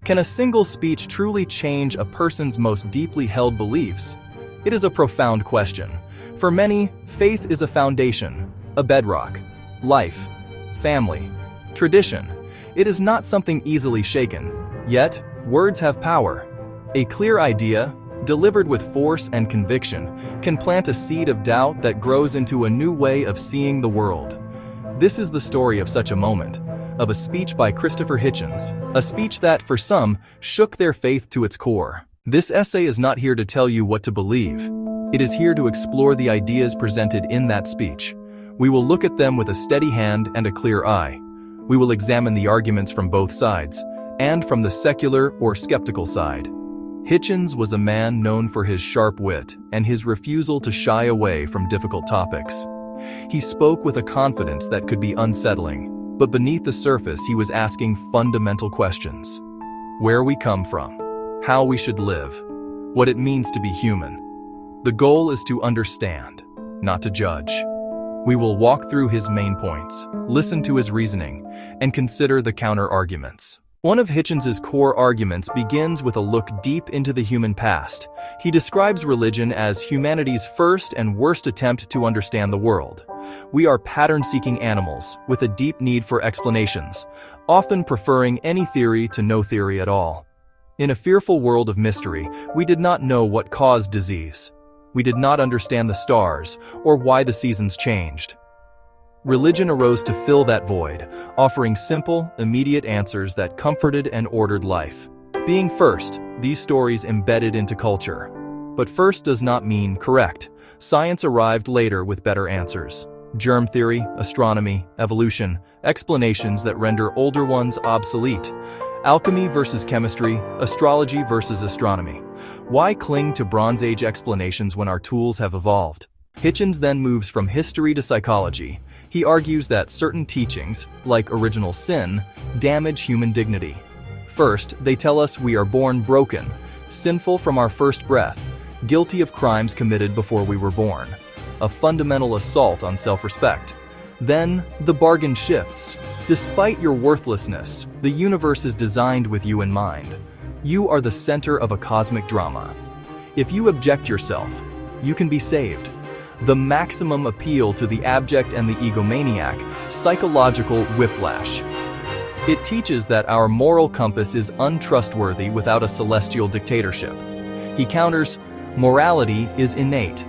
Can a single speech truly change a person's most deeply held beliefs? It is a profound question. For many, faith is a foundation, a bedrock. Life, family, tradition. It is not something easily shaken. Yet, words have power. A clear idea, delivered with force and conviction, can plant a seed of doubt that grows into a new way of seeing the world. This is the story of such a moment, of a speech by Christopher Hitchens, a speech that, for some, shook their faith to its core. This essay is not here to tell you what to believe. It is here to explore the ideas presented in that speech. We will look at them with a steady hand and a clear eye. We will examine the arguments from both sides, and from the secular or skeptical side. Hitchens was a man known for his sharp wit and his refusal to shy away from difficult topics. He spoke with a confidence that could be unsettling, but beneath the surface he was asking fundamental questions. Where we come from, how we should live, what it means to be human. The goal is to understand, not to judge. We will walk through his main points, listen to his reasoning, and consider the counter-arguments. One of Hitchens' core arguments begins with a look deep into the human past. He describes religion as humanity's first and worst attempt to understand the world. We are pattern-seeking animals with a deep need for explanations, often preferring any theory to no theory at all. In a fearful world of mystery, we did not know what caused disease. We did not understand the stars or why the seasons changed. Religion arose to fill that void, offering simple, immediate answers that comforted and ordered life. Being first, these stories embedded into culture. But first does not mean correct. Science arrived later with better answers. Germ theory, astronomy, evolution, explanations that render older ones obsolete. Alchemy versus chemistry, astrology versus astronomy. Why cling to Bronze Age explanations when our tools have evolved? Hitchens then moves from history to psychology. He argues that certain teachings, like original sin, damage human dignity. First, they tell us we are born broken, sinful from our first breath, guilty of crimes committed before we were born. A fundamental assault on self-respect. Then, the bargain shifts. Despite your worthlessness, the universe is designed with you in mind. You are the center of a cosmic drama. If you object yourself, you can be saved. The maximum appeal to the abject and the egomaniac, psychological whiplash. It teaches that our moral compass is untrustworthy without a celestial dictatorship. He counters, morality is innate,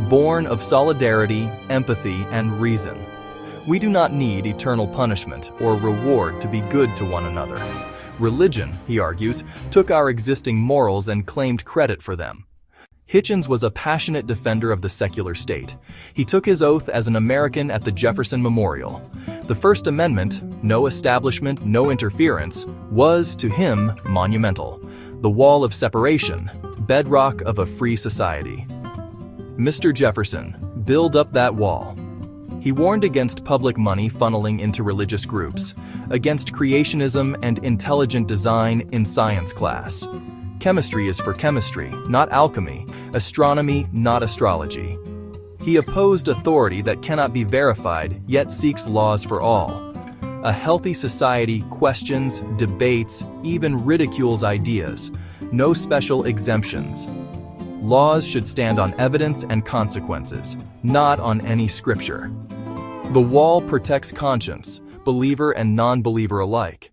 born of solidarity, empathy, and reason. We do not need eternal punishment or reward to be good to one another. Religion, he argues, took our existing morals and claimed credit for them. Hitchens was a passionate defender of the secular state. He took his oath as an American at the Jefferson Memorial. The First Amendment, no establishment, no interference, was, to him, monumental. The wall of separation, bedrock of a free society. Mr. Jefferson, build up that wall. He warned against public money funneling into religious groups, against creationism and intelligent design in science class. Chemistry is for chemistry, not alchemy. Astronomy, not astrology. He opposed authority that cannot be verified, yet seeks laws for all. A healthy society questions, debates, even ridicules ideas. No special exemptions. Laws should stand on evidence and consequences, not on any scripture. The wall protects conscience, believer and non-believer alike.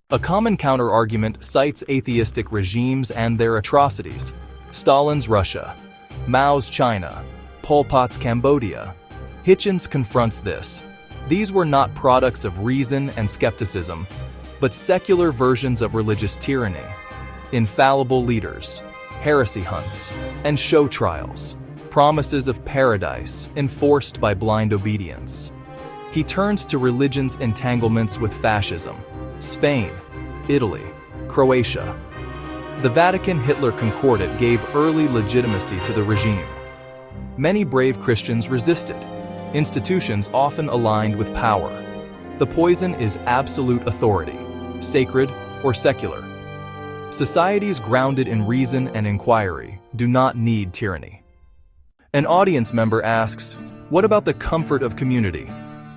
A common counter-argument cites atheistic regimes and their atrocities. Stalin's Russia, Mao's China, Pol Pot's Cambodia. Hitchens confronts this. These were not products of reason and skepticism, but secular versions of religious tyranny. Infallible leaders, heresy hunts, and show trials, promises of paradise enforced by blind obedience. He turns to religion's entanglements with fascism, Spain, Italy, Croatia. The Vatican-Hitler Concordat gave early legitimacy to the regime. Many brave Christians resisted, institutions often aligned with power. The poison is absolute authority, sacred or secular. Societies grounded in reason and inquiry do not need tyranny. An audience member asks, what about the comfort of community?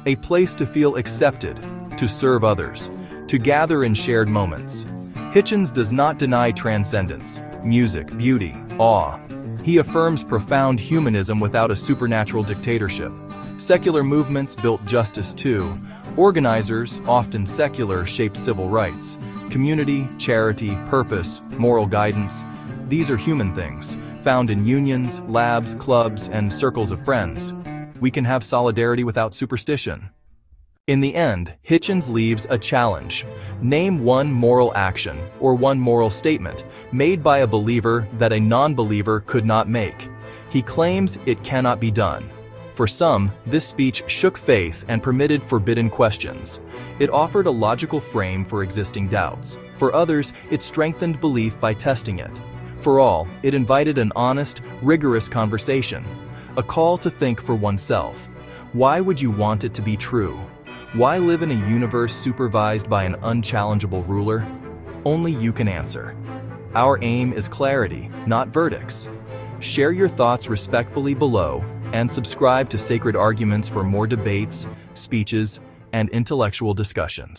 A place to feel accepted, to serve others, to gather in shared moments. Hitchens does not deny transcendence, music, beauty, awe. He affirms profound humanism without a supernatural dictatorship. Secular movements built justice too. Organizers, often secular, shaped civil rights. Community, charity, purpose, moral guidance. These are human things, found in unions, labs, clubs, and circles of friends. We can have solidarity without superstition. In the end, Hitchens leaves a challenge. Name one moral action or one moral statement made by a believer that a non-believer could not make. He claims it cannot be done. For some, this speech shook faith and permitted forbidden questions. It offered a logical frame for existing doubts. For others, it strengthened belief by testing it. For all, it invited an honest, rigorous conversation. A call to think for oneself. Why would you want it to be true? Why live in a universe supervised by an unchallengeable ruler? Only you can answer. Our aim is clarity, not verdicts. Share your thoughts respectfully below and subscribe to Sacred Arguments for more debates, speeches, and intellectual discussions.